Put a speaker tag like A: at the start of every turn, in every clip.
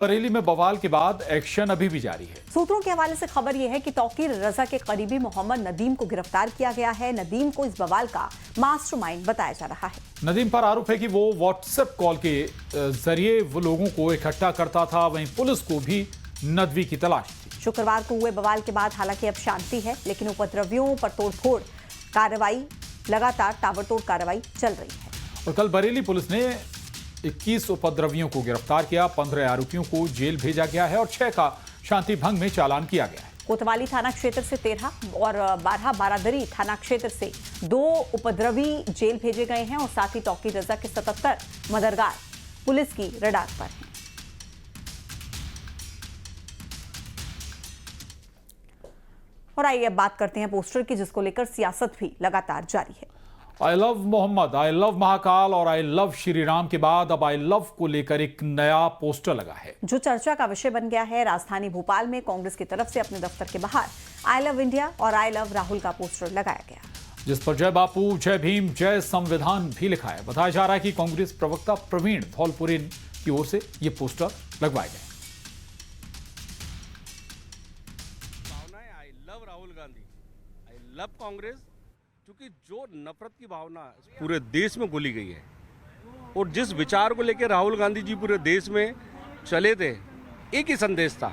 A: बरेली में बवाल के बाद एक्शन अभी भी जारी है।
B: सूत्रों के हवाले से खबर यह है कि तौकीर रजा के करीबी मोहम्मद नदीम को गिरफ्तार किया गया है। नदीम को इस बवाल का मास्टरमाइंड बताया जा रहा है।
A: नदीम पर आरोप है कि वो व्हाट्सएप कॉल के जरिए वो लोगों को इकट्ठा करता था। वहीं पुलिस को भी नदवी की तलाश थी।
B: शुक्रवार को हुए बवाल के बाद हालांकि अब शांति है, लेकिन उपद्रवियों पर तोड़फोड़ कार्रवाई लगातार ताबड़तोड़ कार्रवाई चल रही है।
A: और कल बरेली पुलिस ने 21 उपद्रवियों को गिरफ्तार किया, 15 आरोपियों को जेल भेजा गया है और 6 का शांति भंग में चालान किया गया है।
B: कोतवाली थाना क्षेत्र से 13 और 12 बारादरी थाना क्षेत्र से 2 उपद्रवी जेल भेजे गए हैं और साथ ही तौकीर रजा के 77 मदरगार पुलिस की रडार पर हैं। और आइए अब बात करते हैं पोस्टर की, जिसको लेकर सियासत भी लगातार जारी है।
A: I love Mohammed, I love Mahakal और आई लव श्री राम के बाद अब आई लव को लेकर एक नया पोस्टर लगा है,
B: जो चर्चा का विषय बन गया है। राजधानी भोपाल में कांग्रेस की तरफ से अपने दफ्तर के बाहर आई लव इंडिया और आई लव राहुल का पोस्टर लगाया गया,
A: जिस पर जय बापू, जय भीम, जय संविधान भी लिखा है। बताया जा रहा है कि कांग्रेस प्रवक्ता प्रवीण धौलपुरे की ओर से ये पोस्टर लगवाए गए।
C: I love Rahul Gandhi, I love Congress, क्योंकि जो नफरत की भावना पूरे देश में घुली गई है और जिस विचार को लेकर राहुल गांधी जी पूरे देश में चले थे, एक ही संदेश था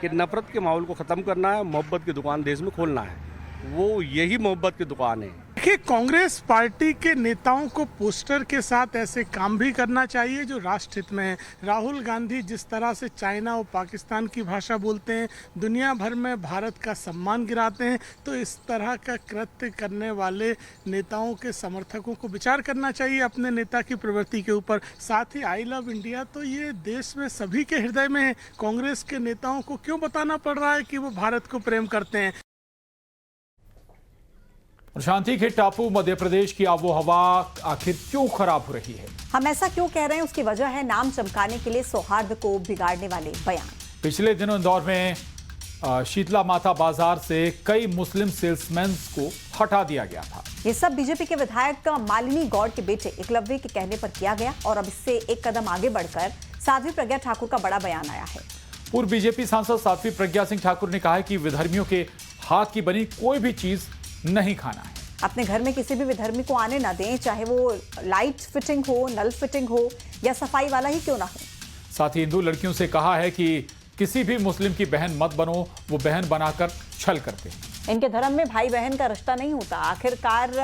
C: कि नफरत के माहौल को खत्म करना है, मोहब्बत की दुकान देश में खोलना है। वो यही मोहब्बत की दुकान है।
D: देखिए, कांग्रेस पार्टी के नेताओं को पोस्टर के साथ ऐसे काम भी करना चाहिए जो राष्ट्र हित में है। राहुल गांधी जिस तरह से चाइना और पाकिस्तान की भाषा बोलते हैं, दुनिया भर में भारत का सम्मान गिराते हैं, तो इस तरह का कृत्य करने वाले नेताओं के समर्थकों को विचार करना चाहिए अपने नेता की प्रवृत्ति के ऊपर। साथ ही आई लव इंडिया तो ये देश में सभी के हृदय में है। कांग्रेस के नेताओं को क्यों बताना पड़ रहा है कि वो भारत को प्रेम करते हैं।
A: और शांति के टापू मध्य प्रदेश की आबो हवा आखिर क्यों खराब हो रही है?
B: हम ऐसा क्यों कह रहे हैं, उसकी वजह है नाम चमकाने के लिए सौहार्द को बिगाड़ने वाले बयान।
A: पिछले दिनों इंदौर में शीतला माता बाजार से कई मुस्लिम सेल्समैन को हटा दिया गया था।
B: ये सब बीजेपी के विधायक मालिनी गौड़ के बेटे एकलव्य के कहने पर किया गया और अब इससे एक कदम आगे बढ़कर साध्वी प्रज्ञा ठाकुर का बड़ा बयान आया है। पूर्व
A: बीजेपी सांसद साध्वी प्रज्ञा सिंह ठाकुर ने कहा है कि विधर्मियों के हाथ की बनी कोई भी चीज नहीं खाना है।
B: अपने घर में किसी भी विधर्मी को आने ना दें, चाहे वो लाइट फिटिंग हो, नल फिटिंग हो या सफाई वाला ही क्यों ना हो।
A: साथ ही हिंदू लड़कियों से कहा है कि किसी भी मुस्लिम की बहन मत बनो, वो बहन बनाकर छल करते हैं।
B: इनके धर्म में भाई बहन का रिश्ता नहीं होता। आखिरकार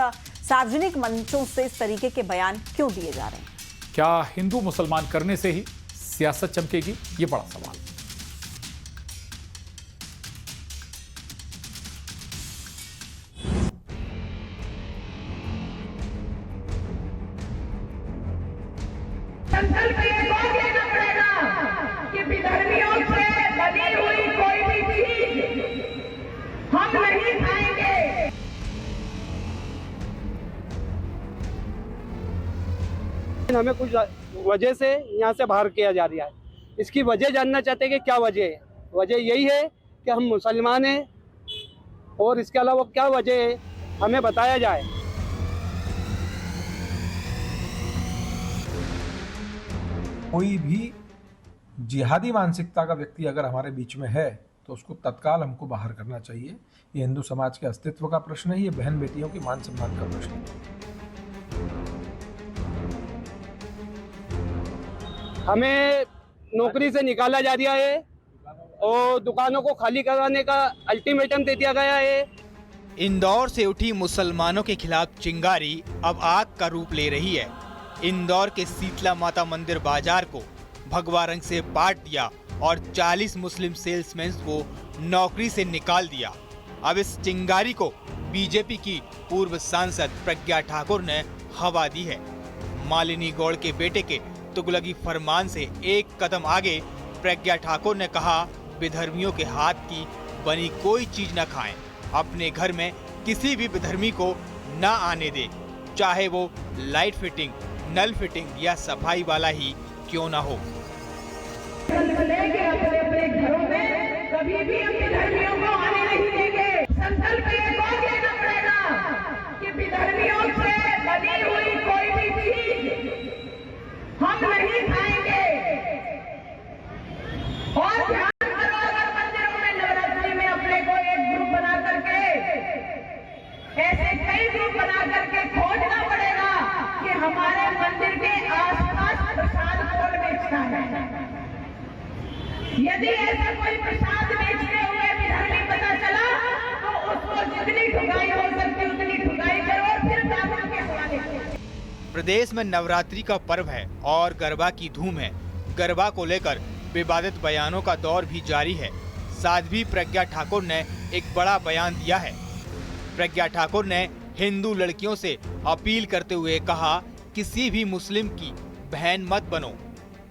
B: सार्वजनिक मंचों से इस तरीके के बयान क्यों दिए जा रहे हैं?
A: क्या हिंदू मुसलमान करने से ही सियासत चमकेगी? ये बड़ा सवाल।
E: संकल्प ये कौन लेना पड़ेगा कि विधर्मियों से बनी हुई कोई भी चीज हम नहीं खाएंगे।
F: हमें कुछ वजह से यहाँ से बाहर किया जा रहा है। इसकी वजह जानना चाहते हैं कि क्या वजह है। वजह यही है कि हम मुसलमान हैं और इसके अलावा क्या वजह है हमें बताया जाए।
G: कोई भी जिहादी मानसिकता का व्यक्ति अगर हमारे बीच में है तो उसको तत्काल हमको बाहर करना चाहिए। ये हिंदू समाज के अस्तित्व का प्रश्न है, ये बहन बेटियों की मान सम्मान का प्रश्न है।
F: हमें नौकरी से निकाला जा रहा है और दुकानों को खाली कराने का अल्टीमेटम दे दिया गया है।
H: इंदौर से उठी मुसलमानों के खिलाफ चिंगारी अब आग का रूप ले रही है। इंदौर के शीतला माता मंदिर बाजार को भगवा रंग से पाट दिया और 40 मुस्लिम सेल्समैन को नौकरी से निकाल दिया। अब इस चिंगारी को बीजेपी की पूर्व सांसद प्रज्ञा ठाकुर ने हवा दी है। मालिनी गौड़ के बेटे के तुगलकी फरमान से एक कदम आगे प्रज्ञा ठाकुर ने कहा, विधर्मियों के हाथ की बनी कोई चीज न खाएं, अपने घर में किसी भी विधर्मी को न आने दे, चाहे वो लाइट फिटिंग, नल फिटिंग या सफाई वाला ही क्यों ना हो।
E: लेके अपने घरों में कभी भी हम विधर्मियों को आने नहीं देंगे। संकल्प ये कौन लेना पड़ेगा कि विधर्मियों से बनी हुई कोई भी चीज हम नहीं खाएंगे। यदि ऐसा कोई प्रसाद बेचते हुए विधर्मी पता चला तो उसको जितनी ठुकाई हो सकती उतनी ठुकाई करो और फिर कानून के हवाले करो।
H: प्रदेश में नवरात्रि का पर्व है और गरबा की धूम है। गरबा को लेकर विवादित बयानों का दौर भी जारी है। साध्वी प्रज्ञा ठाकुर ने एक बड़ा बयान दिया है। प्रज्ञा ठाकुर ने हिंदू लड़कियों से अपील करते हुए कहा, किसी भी मुस्लिम की बहन मत बनो,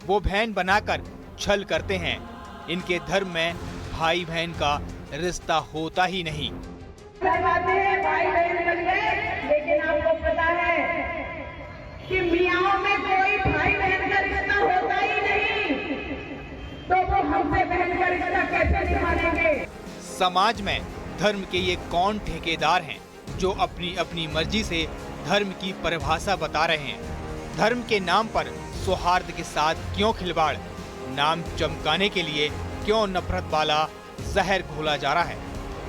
H: वो बहन बनाकर छल करते हैं। इनके धर्म में भाई बहन का रिश्ता होता ही नहीं।
E: कहते हैं भाई बहन बन गए, लेकिन आपको पता है कि मियाओं में कोई भाई बहन का रिश्ता होता ही नहीं, तो वो हमसे बहन का रिश्ता कैसे निभाएंगे?
H: समाज में धर्म के ये कौन ठेकेदार हैं जो अपनी अपनी मर्जी से धर्म की परिभाषा बता रहे हैं? धर्म के नाम पर सौहार्द के साथ क्यों खिलवाड़? नाम चमकाने के लिए क्यों नफरत वाला जहर घोला जा रहा है?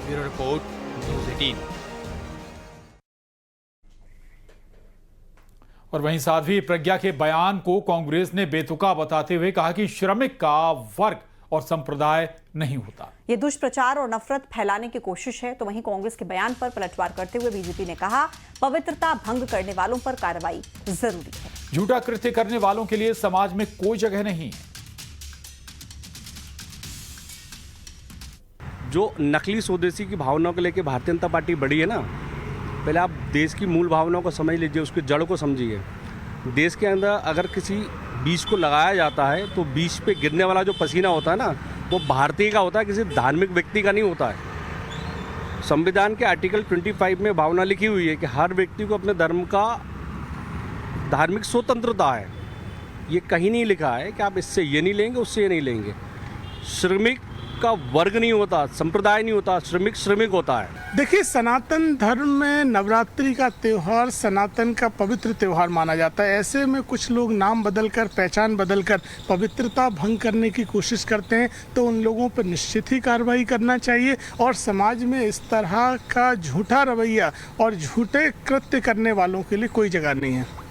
H: Bureau report, news 18।
A: और वहीं साध्वी प्रज्ञा के बयान को कांग्रेस ने बेतुका बताते हुए कहा कि श्रमिक का वर्ग और संप्रदाय नहीं होता।
B: ये दुष्प्रचार और नफरत फैलाने की कोशिश है। तो वहीं कांग्रेस के बयान पर पलटवार करते हुए बीजेपी ने कहा, पवित्रता भंग करने वालों पर कार्रवाई जरूरी है।
A: झूठा कृत्य करने वालों के लिए समाज में कोई जगह नहीं है।
C: जो नकली स्वदेशी की भावनाओं को लेकर भारतीय जनता पार्टी बढ़ी है ना, पहले आप देश की मूल भावनाओं को समझ लीजिए, उसकी जड़ को समझिए। देश के अंदर अगर किसी बीज को लगाया जाता है तो बीज पे गिरने वाला जो पसीना होता है ना, वो भारतीय का होता है, किसी धार्मिक व्यक्ति का नहीं होता है। संविधान के आर्टिकल 25 में भावना लिखी हुई है कि हर व्यक्ति को अपने धर्म का धार्मिक स्वतंत्रता है। ये कहीं नहीं लिखा है कि आप इससे ये नहीं लेंगे, उससे ये नहीं लेंगे। श्रमिक का वर्ग नहीं होता, संप्रदाय नहीं होता, श्रमिक श्रमिक होता है।
D: देखिए, सनातन धर्म में नवरात्रि का त्योहार सनातन का पवित्र त्योहार माना जाता है। ऐसे में कुछ लोग नाम बदलकर, पहचान बदलकर पवित्रता भंग करने की कोशिश करते हैं, तो उन लोगों पर निश्चित ही कार्रवाई करना चाहिए। और समाज में इस तरह का झूठा रवैया और झूठे कृत्य करने वालों के लिए कोई जगह नहीं है।